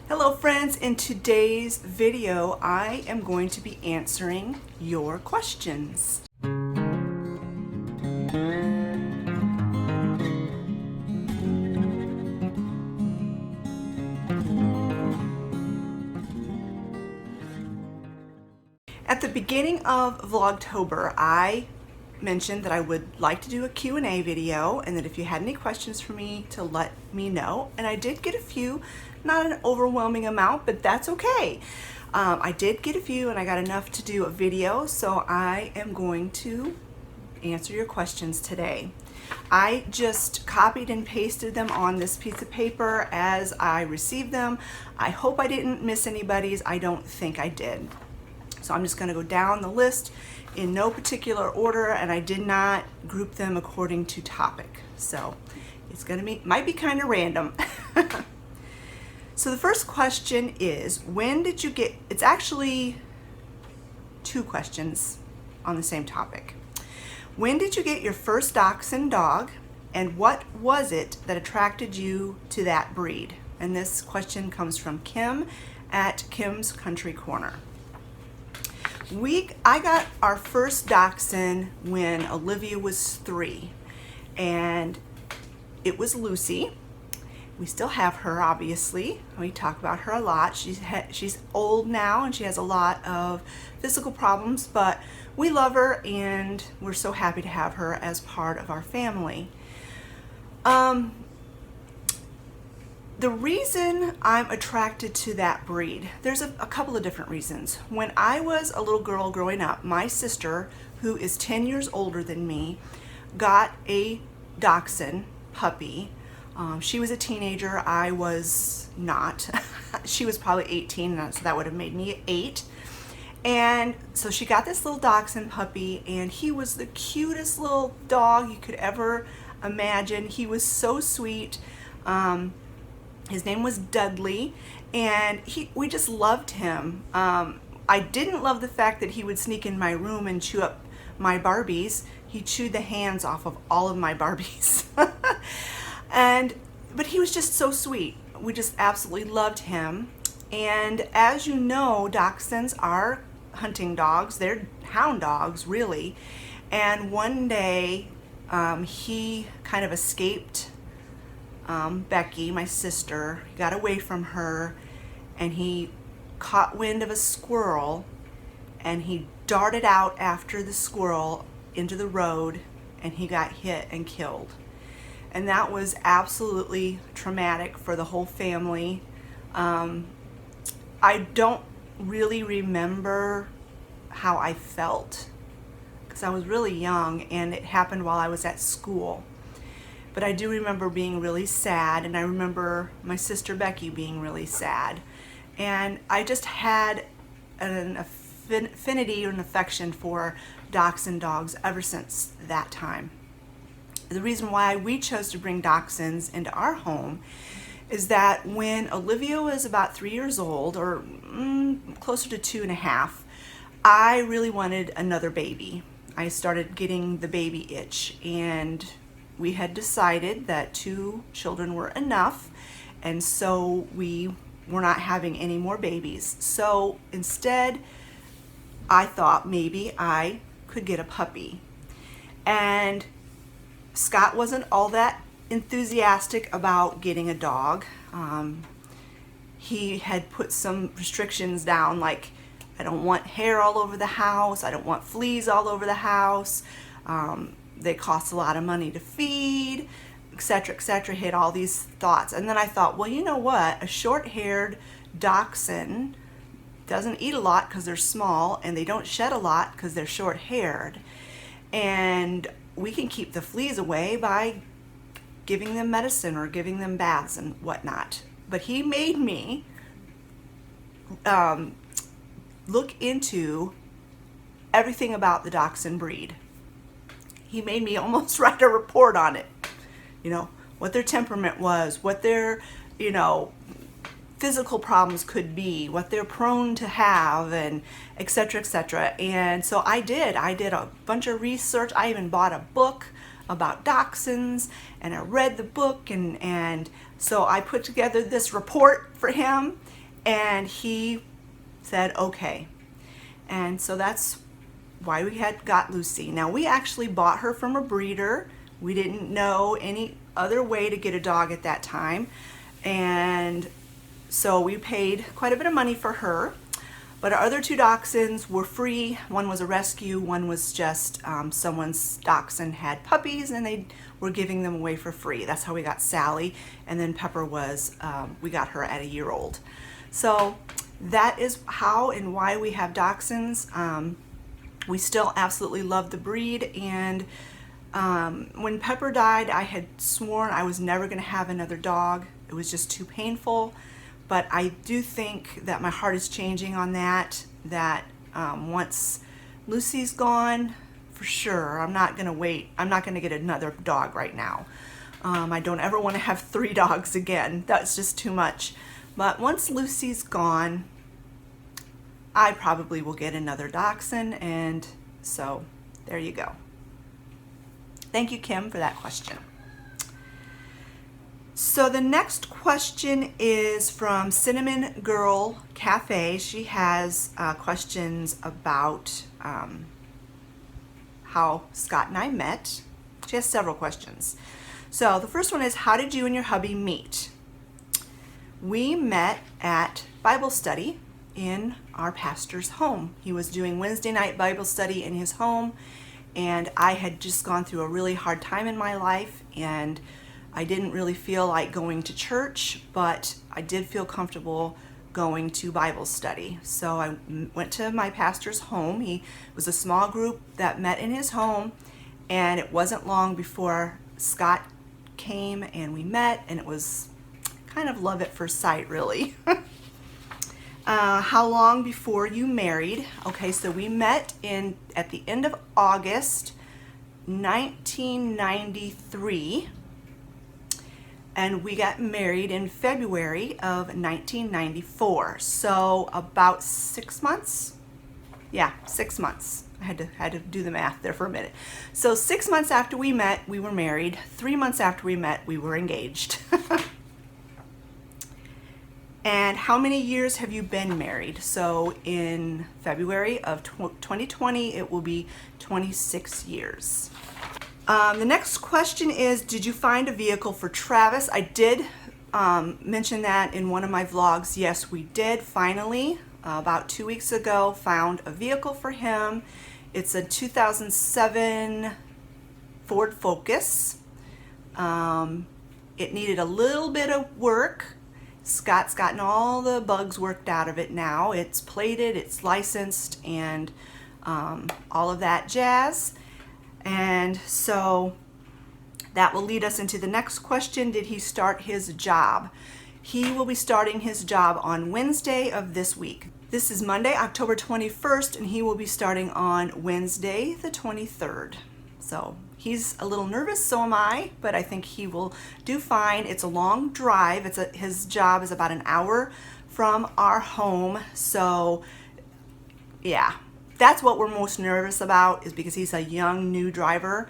Hello friends, in today's video I am going to be answering your questions. At the beginning of Vlogtober, I mentioned that I would like to do a Q&A video and that if you had any questions for me to let me know, and I did get a few, not an overwhelming amount, but that's okay. I did get a few and I got enough to do a video, so I am going to answer your questions today. I just copied and pasted them on this piece of paper as I received them. I hope I didn't miss anybody's. I don't think I did. So I'm just going to go down the list in no particular order, and I did not group them according to topic. So it's going to be, might be kind of random. So the first question is, when did you get, it's actually two questions on the same topic. When did you get your first Dachshund dog, and what was it that attracted you to that breed? And this question comes from Kim at Kim's Country Corner. I got our first Dachshund when Olivia was 3, and it was Lucy. We still have her, obviously. We talk about her a lot. She's old now and she has a lot of physical problems, but we love her and we're so happy to have her as part of our family. The reason I'm attracted to that breed, there's a couple of different reasons. When I was a little girl growing up, my sister, who is 10 years older than me, got a Dachshund puppy. She was a teenager, I was not. She was probably 18, so that would have made me 8. And so she got this little Dachshund puppy, and he was the cutest little dog you could ever imagine. He was so sweet. His name was Dudley, and we just loved him. I didn't love the fact that he would sneak in my room and chew up my Barbies. He chewed the hands off of all of my Barbies. But he was just so sweet. We just absolutely loved him. And as you know, Dachshunds are hunting dogs. They're hound dogs, really. And one day, he kind of escaped Becky, my sister. He got away from her, and he caught wind of a squirrel, and he darted out after the squirrel into the road, and he got hit and killed. And that was absolutely traumatic for the whole family. I don't really remember how I felt because I was really young and it happened while I was at school. But I do remember being really sad, and I remember my sister Becky being really sad. And I just had an affinity or an affection for Dachshund dogs ever since that time. The reason why we chose to bring Dachshunds into our home is that when Olivia was about 3 years old, or closer to 2.5, I really wanted another baby. I started getting the baby itch, and we had decided that 2 children were enough, and so we were not having any more babies. So instead, I thought maybe I could get a puppy. And Scott wasn't all that enthusiastic about getting a dog. He had put some restrictions down, like, I don't want hair all over the house, I don't want fleas all over the house, they cost a lot of money to feed, etc., etc. He had all these thoughts. And then I thought, well, you know what? A short-haired Dachshund doesn't eat a lot because they're small, and they don't shed a lot because they're short-haired. And we can keep the fleas away by giving them medicine or giving them baths and whatnot. But he made me look into everything about the Dachshund breed. He made me almost write a report on it. You know, what their temperament was, what their, physical problems could be, what they're prone to have, and etc., etc. And so I did a bunch of research. I even bought a book about Dachshunds, and I read the book, and so I put together this report for him, And he said, okay. And so that's why we had got Lucy. Now, we actually bought her from a breeder. We didn't know any other way to get a dog at that time. And so we paid quite a bit of money for her. But our other two dachshunds were free. One was a rescue, one was just someone's dachshund had puppies and they were giving them away for free. That's how we got Sally. And then Pepper was, we got her at a year old. So that is how and why we have dachshunds. We still absolutely love the breed, and when Pepper died, I had sworn I was never going to have another dog. It was just too painful, but I do think that my heart is changing on that, once Lucy's gone, for sure, I'm not going to wait. I'm not going to get another dog right now. I don't ever want to have 3 dogs again. That's just too much. But once Lucy's gone, I probably will get another dachshund, and so there you go. Thank you, Kim, for that question. So the next question is from Cinnamon Girl Cafe. She has questions about how Scott and I met. She has several questions. So the first one is, how did you and your hubby meet? We met at Bible study in our pastor's home. He was doing Wednesday night Bible study in his home, and I had just gone through a really hard time in my life, and I didn't really feel like going to church, but I did feel comfortable going to Bible study. So I went to my pastor's home. He was a small group that met in his home, and it wasn't long before Scott came and we met, and it was kind of love at first sight, really. How long before you married? Okay, so we met at the end of August 1993, and we got married in February of 1994. So about 6 months. Yeah, 6 months. I had to do the math there for a minute. So 6 months after we met, we were married. 3 months after we met, we were engaged. And how many years have you been married? So in February of 2020, it will be 26 years. The next question is, did you find a vehicle for Travis? I did mention that in one of my vlogs. Yes, we did finally, about 2 weeks ago, found a vehicle for him. It's a 2007 Ford Focus. It needed a little bit of work. Scott's gotten all the bugs worked out of it now. It's plated, it's licensed, and all of that jazz. And so that will lead us into the next question. Did he start his job? He will be starting his job on Wednesday of this week. This is Monday, October 21st, and he will be starting on Wednesday, the 23rd. So he's a little nervous, so am I, but I think he will do fine. It's a long drive. His job is about an hour from our home. So yeah, that's what we're most nervous about, is because he's a young, new driver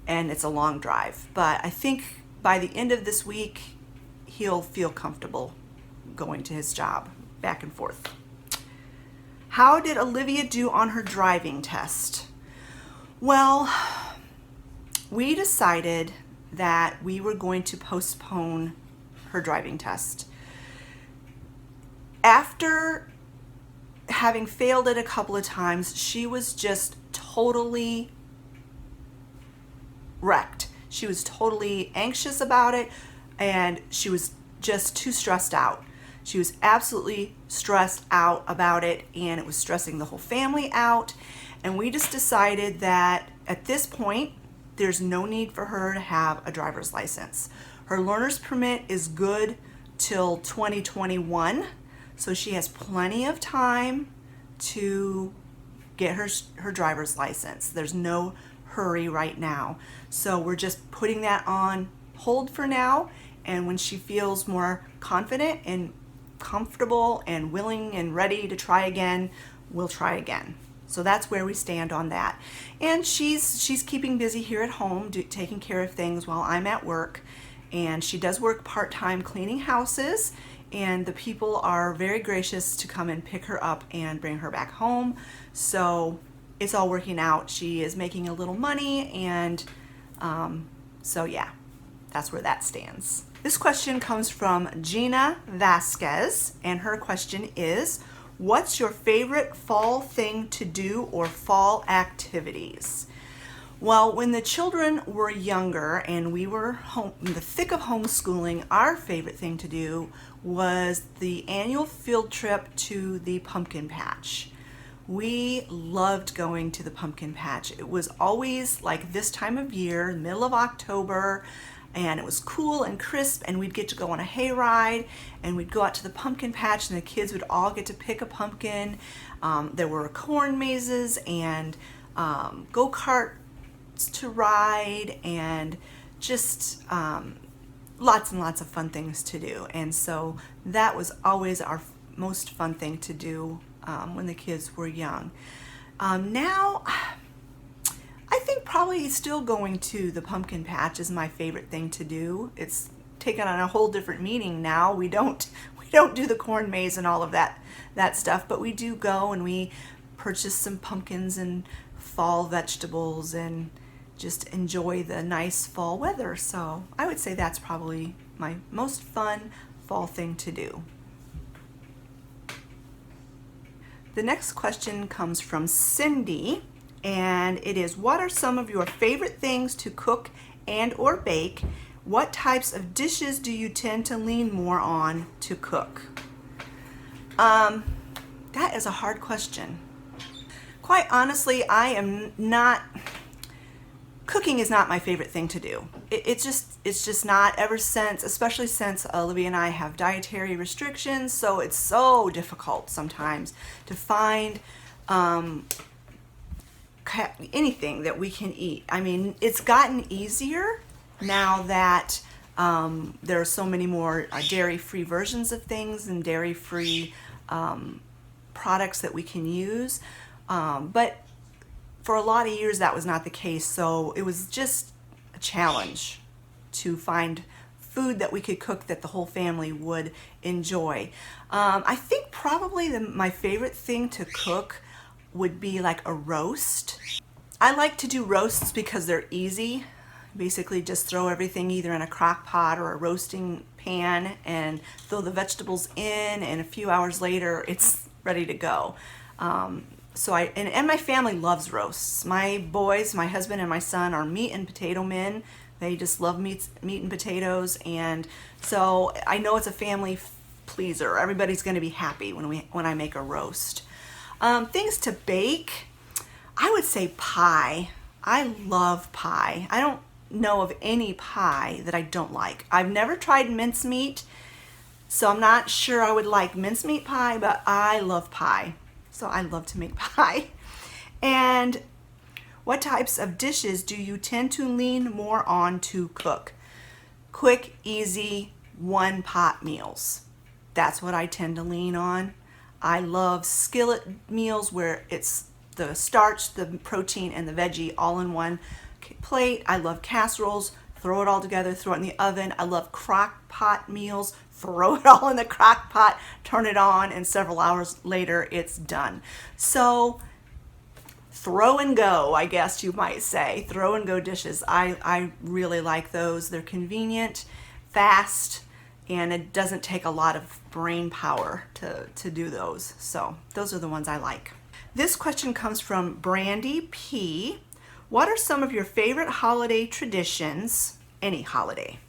and it's a long drive. But I think by the end of this week, he'll feel comfortable going to his job back and forth. How did Olivia do on her driving test? Well, we decided that we were going to postpone her driving test. After having failed it a couple of times, she was just totally wrecked. She was totally anxious about it, and she was just too stressed out. She was absolutely stressed out about it, and it was stressing the whole family out. And we just decided that at this point, there's no need for her to have a driver's license. Her learner's permit is good till 2021, so she has plenty of time to get her driver's license. There's no hurry right now. So we're just putting that on hold for now, and when she feels more confident and comfortable and willing and ready to try again, we'll try again. So that's where we stand on that. And she's keeping busy here at home, taking care of things while I'm at work. And she does work part-time cleaning houses and the people are very gracious to come and pick her up and bring her back home. So it's all working out. She is making a little money, and so yeah, that's where that stands. This question comes from Gina Vasquez, and her question is, what's your favorite fall thing to do or fall activities? Well, when the children were younger and we were home in the thick of homeschooling, our favorite thing to do was the annual field trip to the pumpkin patch. We loved going to the pumpkin patch. It was always like this time of year, middle of October, and it was cool and crisp, and we'd get to go on a hayride, and we'd go out to the pumpkin patch, and the kids would all get to pick a pumpkin. There were corn mazes and go-kart to ride, and just lots and lots of fun things to do. And so that was always our most fun thing to do when the kids were young. Now I think probably still going to the pumpkin patch is my favorite thing to do. It's taken on a whole different meaning now. We don't do the corn maze and all of that stuff, but we do go and we purchase some pumpkins and fall vegetables and just enjoy the nice fall weather. So I would say that's probably my most fun fall thing to do. The next question comes from Cindy, and it is, what are some of your favorite things to cook and or bake? What types of dishes do you tend to lean more on to cook? That is a hard question. Quite honestly, cooking is not my favorite thing to do. It's just not, ever since, especially since Olivia and I have dietary restrictions, so it's so difficult sometimes to find anything that we can eat. I mean, it's gotten easier now that there are so many more dairy-free versions of things and dairy-free products that we can use, but for a lot of years that was not the case, so it was just a challenge to find food that we could cook that the whole family would enjoy. I think probably my favorite thing to cook would be like a roast. I like to do roasts because they're easy. Basically just throw everything either in a crock pot or a roasting pan and throw the vegetables in, and a few hours later it's ready to go. So and my family loves roasts. My boys, my husband and my son are meat and potato men. They just love meat and potatoes, and so I know it's a family pleaser. Everybody's going to be happy when I make a roast. Things to bake, I would say pie. I love pie. I don't know of any pie that I don't like. I've never tried mincemeat, so I'm not sure I would like mincemeat pie, but I love pie. So I love to make pie. And what types of dishes do you tend to lean more on to cook? Quick, easy, one-pot meals. That's what I tend to lean on. I love skillet meals where it's the starch, the protein, and the veggie all in one plate. I love casseroles. Throw it all together, throw it in the oven. I love crock pot meals. Throw it all in the crock pot, turn it on, and several hours later it's done. So throw and go, I guess you might say. Throw and go dishes. I really like those. They're convenient, fast, and it doesn't take a lot of brain power to do those. So those are the ones I like. This question comes from Brandy P. What are some of your favorite holiday traditions? Any holiday.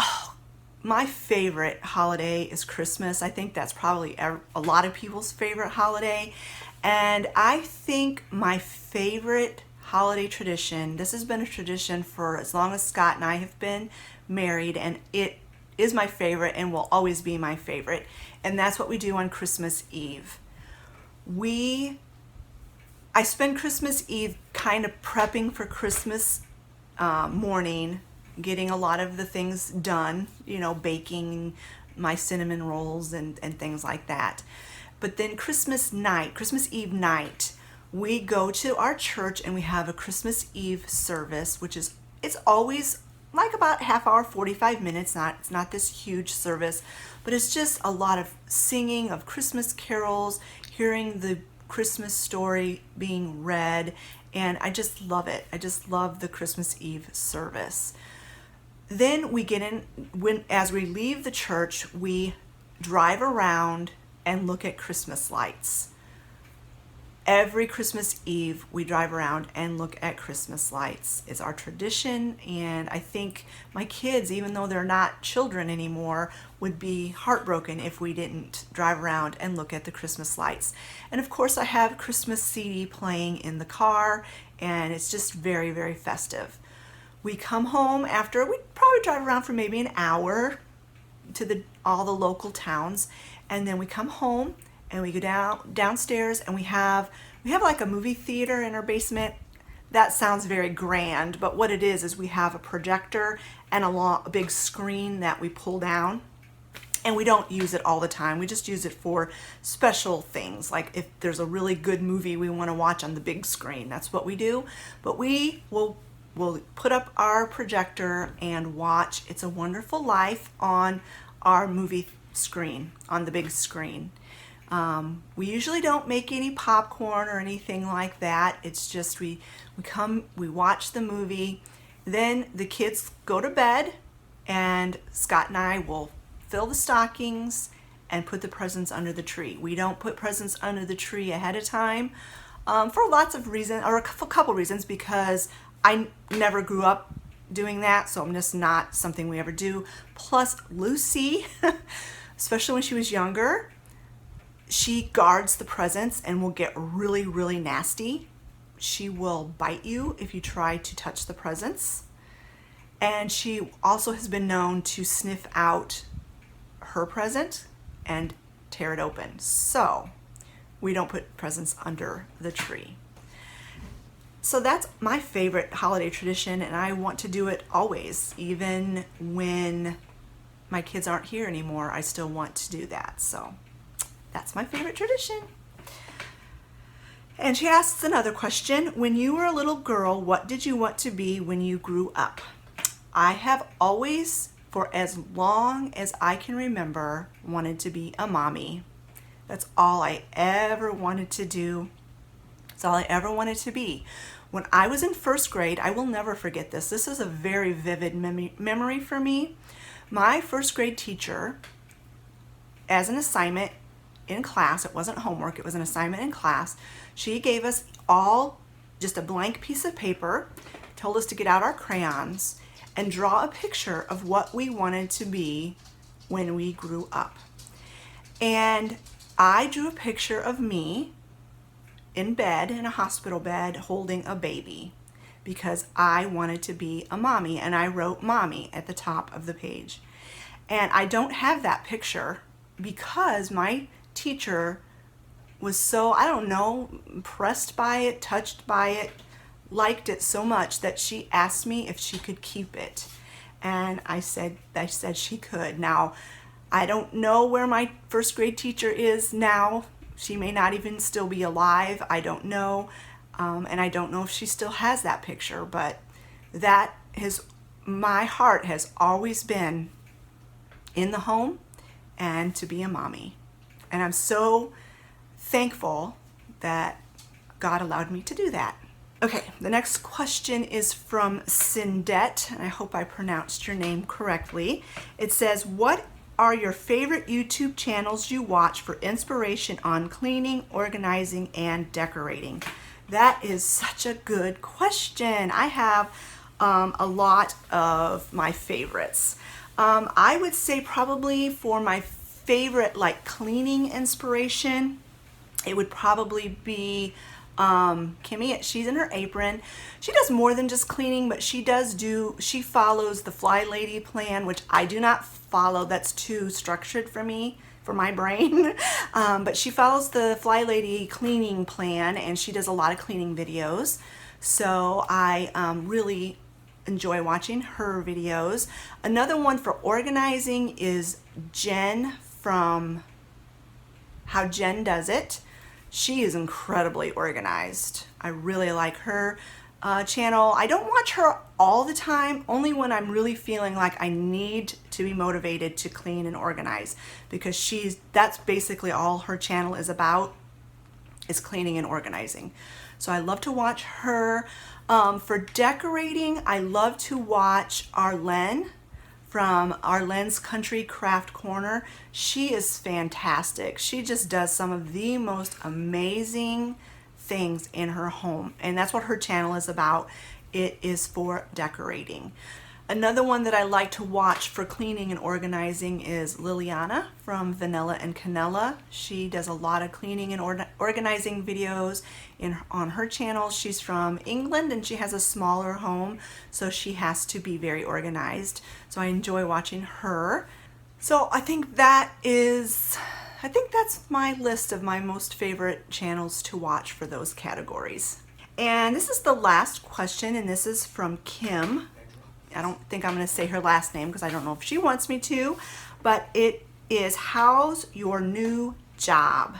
Oh, my favorite holiday is Christmas. I think that's probably a lot of people's favorite holiday. And I think my favorite holiday tradition, this has been a tradition for as long as Scott and I have been married, and it is my favorite and will always be my favorite. And that's what we do on Christmas Eve. I spend Christmas Eve kind of prepping for Christmas morning, getting a lot of the things done, baking my cinnamon rolls and things like that. But then Christmas Eve night, we go to our church and we have a Christmas Eve service, it's always like about half hour, 45 minutes. It's not this huge service, but it's just a lot of singing of Christmas carols, hearing the Christmas story being read, and I just love it. I just love the Christmas Eve service. Then we get in, as we leave the church, we drive around and look at Christmas lights. Every Christmas Eve, we drive around and look at Christmas lights. It's our tradition, and I think my kids, even though they're not children anymore, would be heartbroken if we didn't drive around and look at the Christmas lights. And of course, I have Christmas CD playing in the car, and it's just very, very festive. We come home after, we probably drive around for maybe an hour to all the local towns, and then we come home and we go downstairs, and we have like a movie theater in our basement. That sounds very grand, but what it is we have a projector and a big screen that we pull down, and we don't use it all the time. We just use it for special things, like if there's a really good movie we want to watch on the big screen, that's what we do. But we'll put up our projector and watch It's a Wonderful Life on our movie screen, on the big screen. We usually don't make any popcorn or anything like that. It's just we watch the movie, then the kids go to bed, and Scott and I will fill the stockings and put the presents under the tree. We don't put presents under the tree ahead of time for lots of reasons, or a couple reasons, because I never grew up doing that, so I'm just not something we ever do. Plus, Lucy, especially when she was younger, she guards the presents and will get really, really nasty. She will bite you if you try to touch the presents. And she also has been known to sniff out her present and tear it open. So we don't put presents under the tree. So that's my favorite holiday tradition, and I want to do it always. Even when my kids aren't here anymore, I still want to do that. So that's my favorite tradition. And she asks another question. When you were a little girl, what did you want to be when you grew up? I have always, for as long as I can remember, wanted to be a mommy. That's all I ever wanted to do. That's all I ever wanted to be. When I was in first grade, I will never forget this. This is a very vivid memory for me. My first grade teacher, as an assignment in class, it wasn't homework, it was an assignment in class, she gave us all just a blank piece of paper, told us to get out our crayons and draw a picture of what we wanted to be when we grew up. And I drew a picture of me in bed, in a hospital bed, holding a baby, because I wanted to be a mommy, and I wrote mommy at the top of the page. And I don't have that picture because my teacher was so, I don't know, impressed by it, touched by it, liked it so much that she asked me if she could keep it. And I said she could. Now, I don't know where my first grade teacher is now. She may not even still be alive. I don't know. And I don't know if she still has that picture, but my heart has always been in the home and to be a mommy. And I'm so thankful that God allowed me to do that. Okay, the next question is from Cindette, and I hope I pronounced your name correctly. It says, what are your favorite YouTube channels you watch for inspiration on cleaning, organizing, and decorating? That is such a good question. I have a lot of my favorites. I would say probably for my favorite like cleaning inspiration, it would probably be Kimmy. She's in her apron. She does more than just cleaning, but she follows the Fly Lady plan, which I do not follow. That's too structured for me, for my brain. But she follows the Fly Lady cleaning plan, and she does a lot of cleaning videos. So I really enjoy watching her videos. Another one for organizing is Jen from How Jen Does It. She is incredibly organized. I really like her channel. I don't watch her all the time, only when I'm really feeling like I need to be motivated to clean and organize, because that's basically all her channel is about, is cleaning and organizing. So I love to watch her. For decorating, I love to watch Arlene from Arlene's Country Craft Corner. She is fantastic. She just does some of the most amazing things in her home, and that's what her channel is about. It is for decorating. Another one that I like to watch for cleaning and organizing is Liliana from Vanilla and Canella. She does a lot of cleaning and organizing videos on her channel. She's from England and she has a smaller home, so she has to be very organized. So I enjoy watching her. So I think that's my list of my most favorite channels to watch for those categories. And this is the last question, and this is from Kim. I don't think I'm going to say her last name because I don't know if she wants me to, but it is, how's your new job?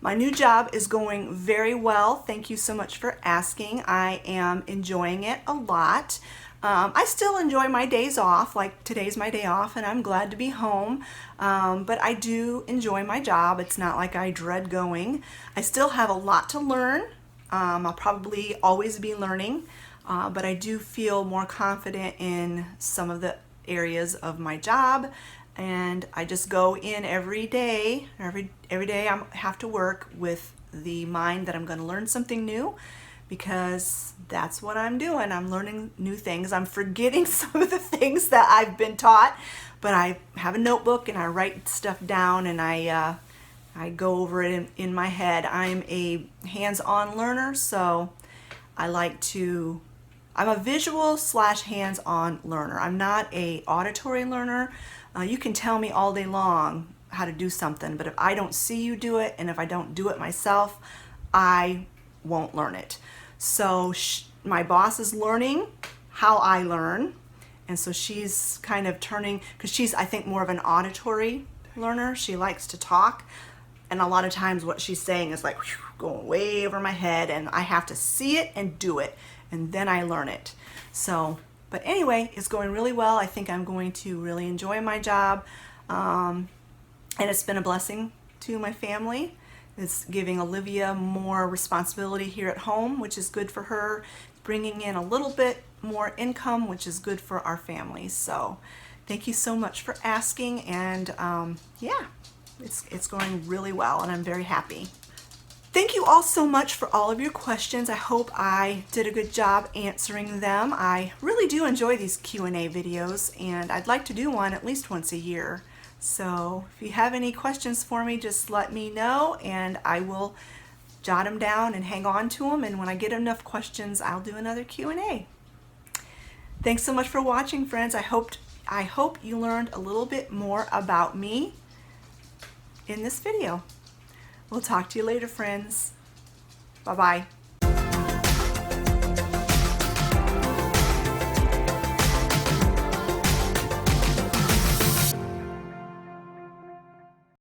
My new job is going very well. Thank you so much for asking. I am enjoying it a lot. I still enjoy my days off, like today's my day off and I'm glad to be home, but I do enjoy my job. It's not like I dread going. I still have a lot to learn. I'll probably always be learning, but I do feel more confident in some of the areas of my job, and I just go in every day. Every day I have to work with the mind that I'm going to learn something new, because that's what I'm doing. I'm learning new things. I'm forgetting some of the things that I've been taught, but I have a notebook and I write stuff down, and I go over it in my head. I'm a hands-on learner, so I'm a visual / hands-on learner. I'm not a auditory learner. You can tell me all day long how to do something, but if I don't see you do it and if I don't do it myself, I won't learn it. So my boss is learning how I learn, and so she's kind of turning, because she's, I think, more of an auditory learner. She likes to talk, and a lot of times what she's saying is like going way over my head, and I have to see it and do it, and then I learn it. So, but anyway, it's going really well. I think I'm going to really enjoy my job, and it's been a blessing to my family. It's giving Olivia more responsibility here at home, which is good for her, bringing in a little bit more income, which is good for our family. So thank you so much for asking, and yeah, it's going really well, and I'm very happy. Thank you all so much for all of your questions. I hope I did a good job answering them. I really do enjoy these Q&A videos, and I'd like to do one at least once a year. So if you have any questions for me, just let me know, and I will jot them down and hang on to them, and when I get enough questions, I'll do another Q&A. Thanks so much for watching, friends. I hope you learned a little bit more about me in this video. We'll talk to you later, friends. Bye-bye.